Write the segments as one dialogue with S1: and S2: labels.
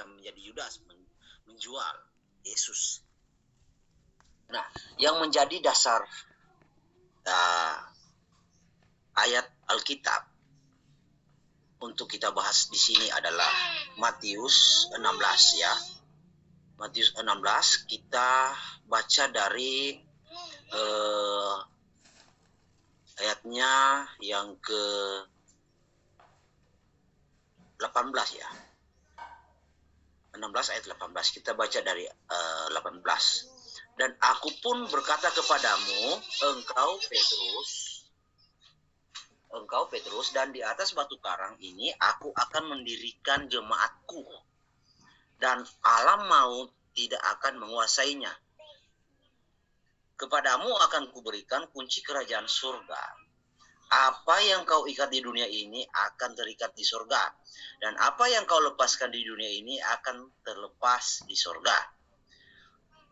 S1: menjadi Yudas menjual Yesus. Nah, yang menjadi dasar ayat Alkitab untuk kita bahas di sini adalah Matius 16 ya. Matius 16 kita baca dari ayatnya yang ke 18 ya. 16 ayat 18 kita baca dari 18. Dan aku pun berkata kepadamu, engkau Petrus, dan di atas batu karang ini aku akan mendirikan jemaatku, dan alam maut tidak akan menguasainya. Kepadamu akan kuberikan kunci kerajaan surga. Apa yang kau ikat di dunia ini akan terikat di surga, dan apa yang kau lepaskan di dunia ini akan terlepas di surga.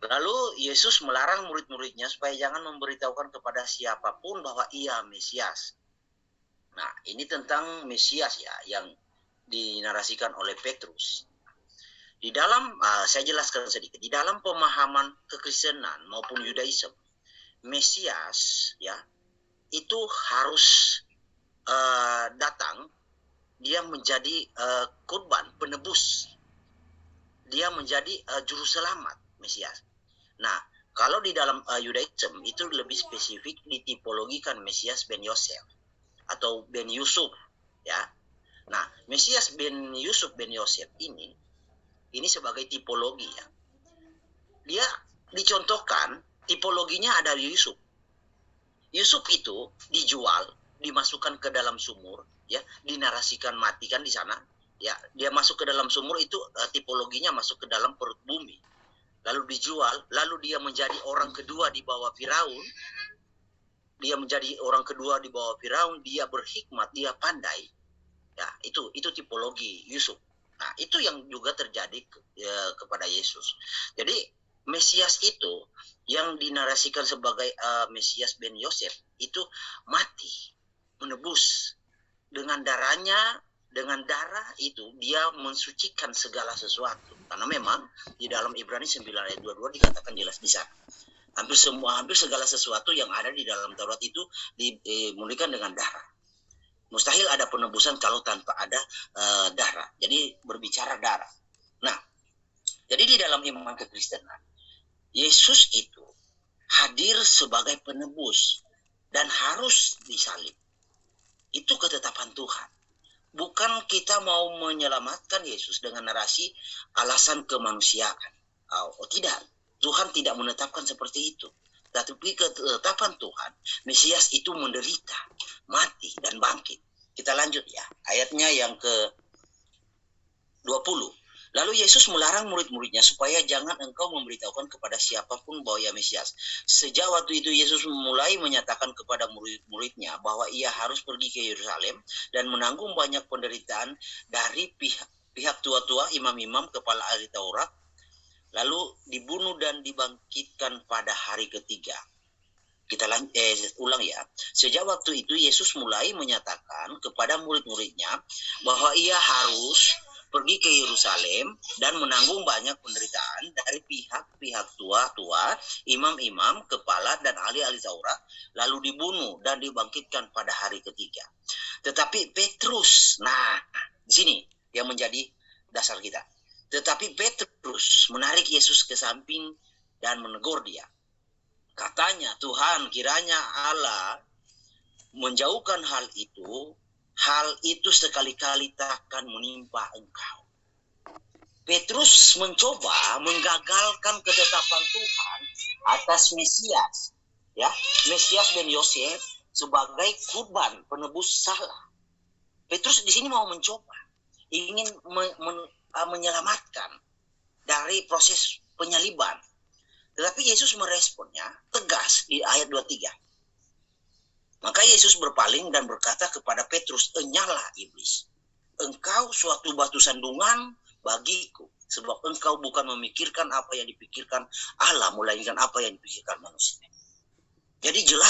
S1: Lalu Yesus melarang murid-muridnya supaya jangan memberitahukan kepada siapapun bahwa ia Mesias. Nah, ini tentang Mesias ya, yang dinarasikan oleh Petrus. Di dalam, saya jelaskan sedikit, di dalam pemahaman kekristenan maupun Yudaisme, Mesias ya, itu harus datang, dia menjadi kurban, penebus. Dia menjadi juru selamat, Mesias. Nah, kalau di dalam Yudaisme itu lebih spesifik ditipologikan Mesias ben Yosef atau ben Yusuf ya. Nah, Mesias ben Yusuf ben Yosef ini sebagai tipologi ya. Dia dicontohkan tipologinya ada Yusuf. Yusuf itu dijual, dimasukkan ke dalam sumur ya, dinarasikan mati kan di sana ya. Dia masuk ke dalam sumur itu tipologinya masuk ke dalam perut bumi. Lalu dijual, lalu dia menjadi orang kedua di bawah Firaun. Dia menjadi orang kedua di bawah Firaun, dia berhikmat, dia pandai. Ya, itu tipologi Yusuf. Nah, itu yang juga terjadi kepada Yesus. Jadi Mesias itu yang dinarasikan sebagai Mesias ben Yosef itu mati, menebus dengan darahnya. Dengan darah itu dia mensucikan segala sesuatu. Karena memang di dalam Ibrani 9 ayat 22 dikatakan jelas di sana. Hampir segala sesuatu yang ada di dalam Taurat itu dimulihkan dengan darah. Mustahil ada penebusan kalau tanpa ada darah. Jadi berbicara darah. Nah, jadi di dalam iman kekristenan, Yesus itu hadir sebagai penebus dan harus disalib. Itu ketetapan Tuhan. Bukan kita mau menyelamatkan Yesus dengan narasi alasan kemanusiaan. Oh tidak. Tuhan tidak menetapkan seperti itu. Tetapi ketetapan Tuhan, Mesias itu menderita, mati, dan bangkit. Kita lanjut ya, ayatnya yang ke-20. Lalu Yesus melarang murid-muridnya supaya jangan engkau memberitahukan kepada siapapun bahwa ia Mesias. Sejak waktu itu Yesus mulai menyatakan kepada murid-muridnya bahwa ia harus pergi ke Yerusalem dan menanggung banyak penderitaan dari pihak tua-tua, imam-imam, kepala ahli Taurat, lalu dibunuh dan dibangkitkan pada hari ketiga. Kita ulang ya. Sejak waktu itu Yesus mulai menyatakan kepada murid-muridnya bahwa ia harus pergi ke Yerusalem dan menanggung banyak penderitaan dari pihak-pihak tua-tua, imam-imam, kepala dan ahli-ahli Taurat, lalu dibunuh dan dibangkitkan pada hari ketiga. Tetapi Petrus, nah di sini yang menjadi dasar kita. Tetapi Petrus menarik Yesus ke samping dan menegur dia. Katanya, Tuhan, kiranya Allah menjauhkan hal itu sekali-kali takkan menimpa engkau. Petrus mencoba menggagalkan ketetapan Tuhan atas Mesias. Ya, Mesias ben Yosef sebagai kurban penebus salah. Petrus di sini mau mencoba, ingin menyelamatkan dari proses penyaliban. Tetapi Yesus meresponnya tegas di ayat 23. Maka Yesus berpaling dan berkata kepada Petrus, "Enyalah iblis, engkau suatu batu sandungan bagiku, sebab engkau bukan memikirkan apa yang dipikirkan Allah, melainkan apa yang dipikirkan manusia." Jadi jelas